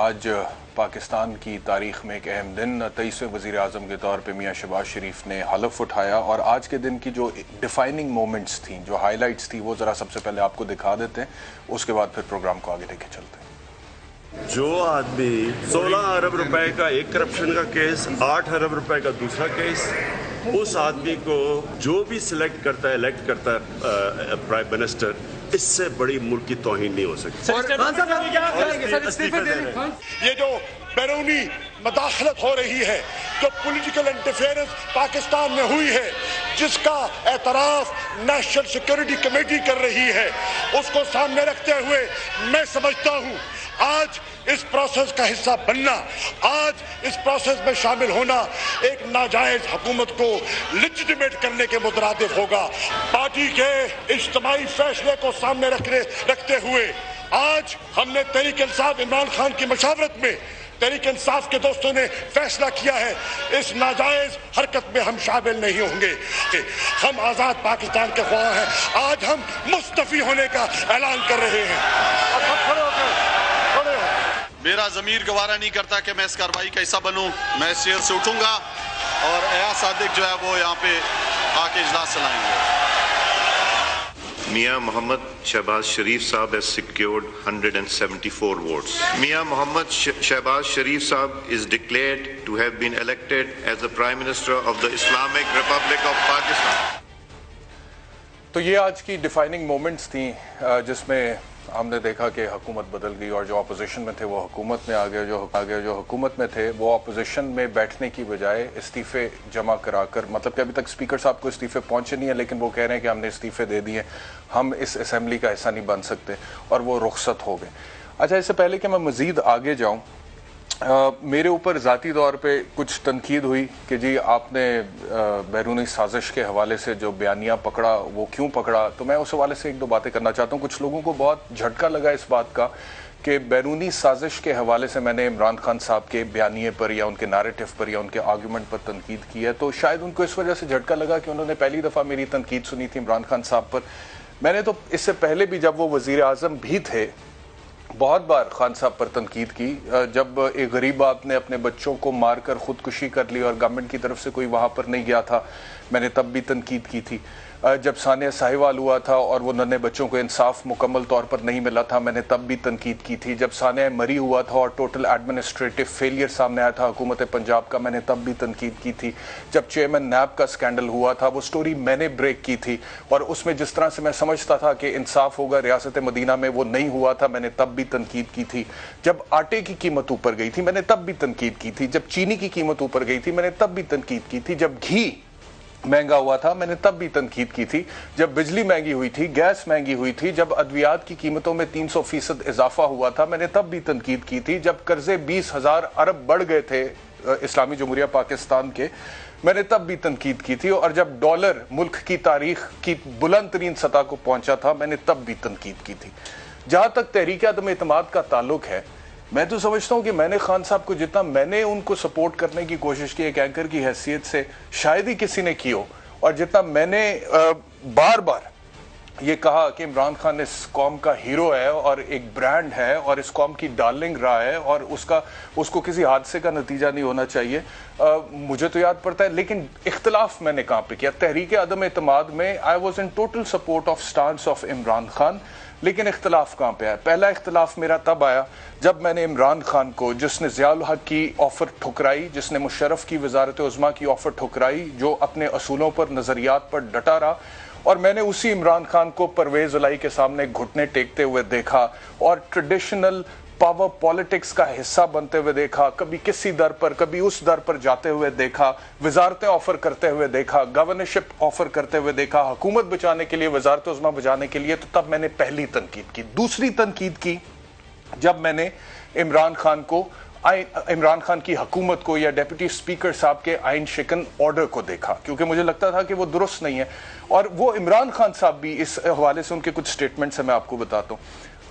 آج پاکستان کی تاریخ میں ایک اہم دن 23ویں وزیر اعظم کے طور پہ میاں شہباز شریف نے حلف اٹھایا، اور آج کے دن کی جو ڈیفائننگ مومنٹس تھیں، جو ہائی لائٹس تھیں، وہ ذرا سب سے پہلے آپ کو دکھا دیتے ہیں، اس کے بعد پھر پروگرام کو آگے لے کے چلتے ہیں۔ جو آدمی 16 ارب روپے کا ایک کرپشن کا کیس، 8 ارب روپے کا دوسرا کیس، اس آدمی کو جو بھی سلیکٹ کرتا ہے، الیکٹ کرتا ہے پرائم منسٹر، اس سے بڑی ملک کی توہین نہیں ہو سکتی۔ یہ جو بیرونی مداخلت ہو رہی ہے، جو پولیٹیکل انٹرفیئرنس پاکستان میں ہوئی ہے، جس کا اعتراف نیشنل سیکورٹی کمیٹی کر رہی ہے، اس کو سامنے رکھتے ہوئے میں سمجھتا ہوں آج اس پروسیس کا حصہ بننا، آج اس پروسیس میں شامل ہونا ایک ناجائز حکومت کو لیجٹیمیٹ کرنے کے مترادف ہوگا۔ پارٹی کے اجتماعی فیصلے کو سامنے رکھتے ہوئے آج ہم نے تحریک انصاف عمران خان کی مشاورت میں تحریک انصاف کے دوستوں نے فیصلہ کیا ہے، اس ناجائز حرکت میں ہم شامل نہیں ہوں گے۔ ہم آزاد پاکستان کے خواہاں ہیں، آج ہم مستعفی ہونے کا اعلان کر رہے ہیں۔ میرا ضمیر گوارا نہیں کرتا کہ میں اس کارروائی کا حصہ بنوں، میں اس چیئر سے اٹھوں گا اور ایاز صادق جو ہے وہ یہاں پہ آ کے اجلاس چلائیں گے۔ Mia Mohammad Shehbaz Sharif Saab has secured 174 votes. Mia Mohammad Shehbaz Sharif Saab is declared to have been elected as the Prime Minister of the Islamic Republic of Pakistan. تو یہ آج کی ڈیفائننگ مومنٹس تھیں جس میں ہم نے دیکھا کہ حکومت بدل گئی، اور جو اپوزیشن میں تھے وہ حکومت میں آ گئے، جو حکومت میں تھے وہ اپوزیشن میں بیٹھنے کی بجائے استعفے جمع کرا کر، مطلب کہ ابھی تک اسپیکر صاحب کو استعفے پہنچے نہیں ہیں، لیکن وہ کہہ رہے ہیں کہ ہم نے استعفے دے دیے، ہم اس اسمبلی کا حصہ نہیں بن سکتے، اور وہ رخصت ہو گئے۔ اچھا، اس سے پہلے کہ میں مزید آگے جاؤں، میرے اوپر ذاتی طور پہ کچھ تنقید ہوئی کہ جی آپ نے بیرونی سازش کے حوالے سے جو بیانیہ پکڑا وہ کیوں پکڑا، تو میں اس حوالے سے ایک دو باتیں کرنا چاہتا ہوں۔ کچھ لوگوں کو بہت جھٹکا لگا اس بات کا کہ بیرونی سازش کے حوالے سے میں نے عمران خان صاحب کے بیانیے پر یا ان کے نیریٹو پر یا ان کے آرگیومنٹ پر تنقید کی ہے، تو شاید ان کو اس وجہ سے جھٹکا لگا کہ انہوں نے پہلی دفعہ میری تنقید سنی تھی عمران خان صاحب پر۔ میں نے تو اس سے پہلے بھی جب وہ وزیر اعظم بھی تھے بہت بار خان صاحب پر تنقید کی، جب ایک غریب باپ نے اپنے بچوں کو مار کر خودکشی کر لی اور گورنمنٹ کی طرف سے کوئی وہاں پر نہیں گیا تھا، میں نے تب بھی تنقید کی تھی۔ جب ثانیہ ساہیوال ہوا تھا اور وہ ننھے بچوں کو انصاف مکمل طور پر نہیں ملا تھا، میں نے تب بھی تنقید کی تھی۔ جب ثانیہ مری ہوا تھا اور ٹوٹل ایڈمنسٹریٹو فیلئر سامنے آیا تھا حکومت پنجاب کا، میں نے تب بھی تنقید کی تھی۔ جب چیئرمین نیب کا سکینڈل ہوا تھا، وہ سٹوری میں نے بریک کی تھی، اور اس میں جس طرح سے میں سمجھتا تھا کہ انصاف ہوگا ریاست مدینہ میں، وہ نہیں ہوا تھا، میں نے تب بھی تنقید کی تھی۔ جب آٹے کی قیمت اوپر گئی تھی، میں نے تب بھی تنقید کی تھی۔ جب چینی کی قیمت اوپر گئی تھی، میں نے تب بھی تنقید کی تھی۔ جب گھی مہنگا ہوا تھا، میں نے تب بھی تنقید کی تھی۔ جب بجلی مہنگی ہوئی تھی، گیس مہنگی ہوئی تھی، جب ادویات کی قیمتوں میں 300% اضافہ ہوا تھا، میں نے تب بھی تنقید کی تھی۔ جب قرضے 20,000 ارب بڑھ گئے تھے اسلامی جمہوریہ پاکستان کے، میں نے تب بھی تنقید کی تھی۔ اور جب ڈالر ملک کی تاریخ کی بلند ترین سطح کو پہنچا تھا، میں نے تب بھی تنقید کی تھی۔ جہاں تک تحریک عدم اعتماد کا تعلق ہے، میں تو سمجھتا ہوں کہ میں نے خان صاحب کو جتنا میں نے ان کو سپورٹ کرنے کی کوشش کی ایک اینکر کی حیثیت سے، شاید ہی کسی نے کی ہو، اور جتنا میں نے بار بار یہ کہا کہ عمران خان اس قوم کا ہیرو ہے اور ایک برانڈ ہے اور اس قوم کی ڈارلنگ رہا ہے اور اس کو کسی حادثے کا نتیجہ نہیں ہونا چاہیے، مجھے تو یاد پڑتا ہے۔ لیکن اختلاف میں نے کہاں پہ کیا؟ تحریک عدم اعتماد میں I was in total support of stance of Imran Khan, لیکن اختلاف کہاں پہ آیا؟ پہلا اختلاف میرا تب آیا جب میں نے عمران خان کو، جس نے ضیاء الحق کی آفر ٹھکرائی، جس نے مشرف کی وزارت عظمیٰ کی آفر ٹھکرائی، جو اپنے اصولوں پر، نظریات پر ڈٹا رہا، اور میں نے اسی عمران خان کو پرویز الائی کے سامنے گھٹنے ٹیکتے ہوئے دیکھا اور ٹریڈیشنل پاور پالیٹکس کا حصہ بنتے ہوئے دیکھا، کبھی کسی در پر کبھی اس در پر جاتے ہوئے دیکھا، وزارتیں آفر کرتے ہوئے دیکھا، گورنرشپ آفر کرتے ہوئے دیکھا، حکومت بچانے کے لیے، وزارت عظمیٰ بچانے کے لیے۔ تو تب میں نے پہلی تنقید کی۔ دوسری تنقید کی جب میں نے عمران خان کی حکومت کو یا ڈیپٹی اسپیکر صاحب کے آئین شکن آرڈر کو دیکھا، کیونکہ مجھے لگتا تھا کہ وہ درست نہیں ہے۔ اور وہ عمران خان صاحب بھی اس حوالے سے ان کے کچھ سٹیٹمنٹس ہیں، میں آپ کو بتاتا ہوں۔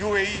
UAE,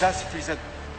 10%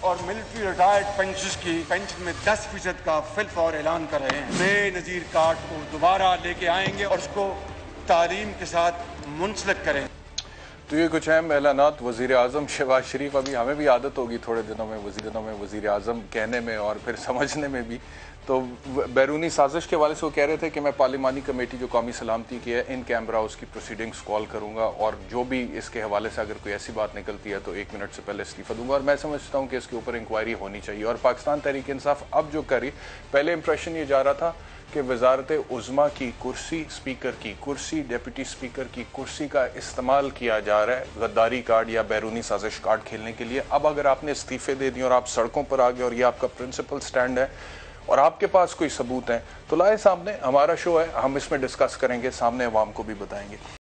اور ملٹری ریٹائرڈ پینشنز کی پینشن میں 10% کا فی الفور اعلان کر رہے ہیں۔ بے نظیر کارڈ کو دوبارہ لے کے آئیں گے اور اس کو تعلیم کے ساتھ منسلک کریں۔ تو یہ کچھ اہم اعلانات وزیر اعظم شہباز شریف، ابھی ہمیں بھی عادت ہوگی تھوڑے دنوں میں وزیر اعظم کہنے میں اور پھر سمجھنے میں بھی۔ تو بیرونی سازش کے حوالے سے وہ کہہ رہے تھے کہ میں پارلیمانی کمیٹی جو قومی سلامتی کی ہے ان کیمرہ اس کی پروسیڈنگز کال کروں گا، اور جو بھی اس کے حوالے سے اگر کوئی ایسی بات نکلتی ہے تو 1 منٹ سے پہلے استعفیٰ دوں گا، اور میں سمجھتا ہوں کہ اس کے اوپر انکوائری ہونی چاہیے۔ اور پاکستان تحریک انصاف اب جو کری، پہلے امپریشن یہ جا رہا تھا کہ وزارت عظمیٰ کی کرسی، اسپیکر کی کرسی، ڈیپٹی اسپیکر کی کرسی کا استعمال کیا جا رہا ہے غداری کارڈ یا بیرونی سازش کارڈ کھیلنے کے لیے۔ اب اگر آپ نے استعفے دے دی اور آپ سڑکوں پر آ گئے اور یہ آپ کا پرنسپل سٹینڈ ہے اور آپ کے پاس کوئی ثبوت ہیں تو لائے سامنے، ہمارا شو ہے، ہم اس میں ڈسکس کریں گے، سامنے عوام کو بھی بتائیں گے۔